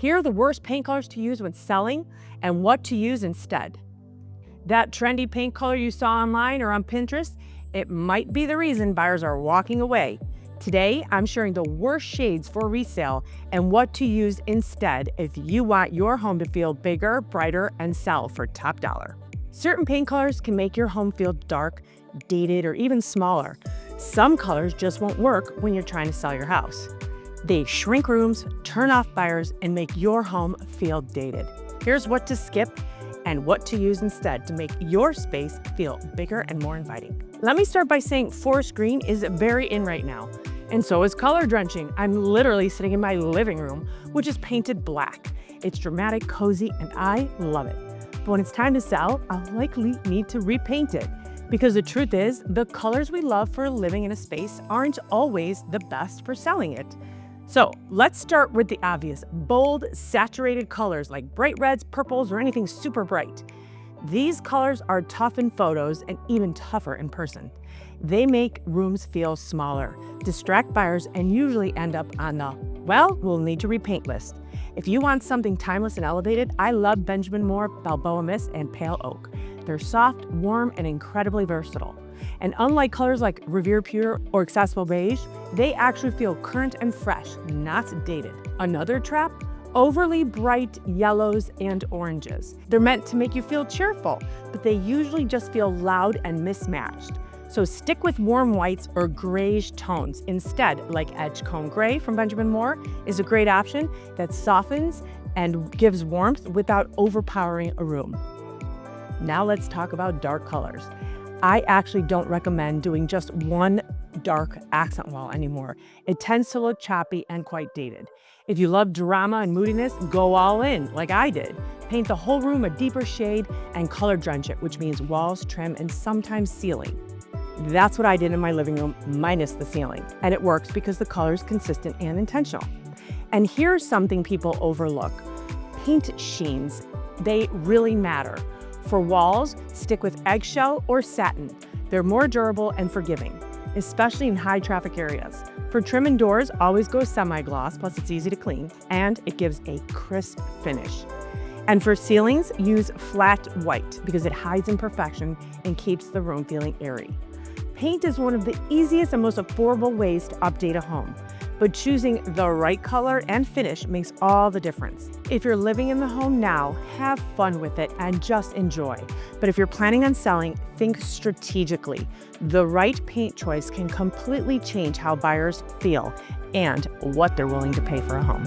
Here are the worst paint colors to use when selling and what to use instead. That trendy paint color you saw online or on Pinterest, it might be the reason buyers are walking away. Today, I'm sharing the worst shades for resale and what to use instead if you want your home to feel bigger, brighter, and sell for top dollar. Certain paint colors can make your home feel dark, dated, or even smaller. Some colors just won't work when you're trying to sell your house. They shrink rooms, turn off buyers, and make your home feel dated. Here's what to skip and what to use instead to make your space feel bigger and more inviting. Let me start by saying forest green is very in right now, and so is color drenching. I'm literally sitting in my living room, which is painted black. It's dramatic, cozy, and I love it. But when it's time to sell, I'll likely need to repaint it, because the truth is, the colors we love for living in a space aren't always the best for selling it. So let's start with the obvious, bold, saturated colors like bright reds, purples, or anything super bright. These colors are tough in photos and even tougher in person. They make rooms feel smaller, distract buyers, and usually end up on the, well, we'll need to repaint list. If you want something timeless and elevated, I love Benjamin Moore, Balboa Mist, and Pale Oak. They're soft, warm, and incredibly versatile. And unlike colors like Revere Pure or Accessible Beige, they actually feel current and fresh, not dated. Another trap? Overly bright yellows and oranges. They're meant to make you feel cheerful, but they usually just feel loud and mismatched. So stick with warm whites or grayish tones instead, like Edgecomb Gray from Benjamin Moore is a great option that softens and gives warmth without overpowering a room. Now let's talk about dark colors. I actually don't recommend doing just one dark accent wall anymore. It tends to look choppy and quite dated. If you love drama and moodiness, go all in, like I did. Paint the whole room a deeper shade and color drench it, which means walls, trim, and sometimes ceiling. That's what I did in my living room, minus the ceiling. And it works because the color is consistent and intentional. And here's something people overlook. Paint sheens, they really matter. For walls, stick with eggshell or satin. They're more durable and forgiving, especially in high traffic areas. For trim and doors, always go semi-gloss, plus it's easy to clean, and it gives a crisp finish. And for ceilings, use flat white because it hides imperfection and keeps the room feeling airy. Paint is one of the easiest and most affordable ways to update a home, but choosing the right color and finish makes all the difference. If you're living in the home now, have fun with it and just enjoy. But if you're planning on selling, think strategically. The right paint choice can completely change how buyers feel and what they're willing to pay for a home.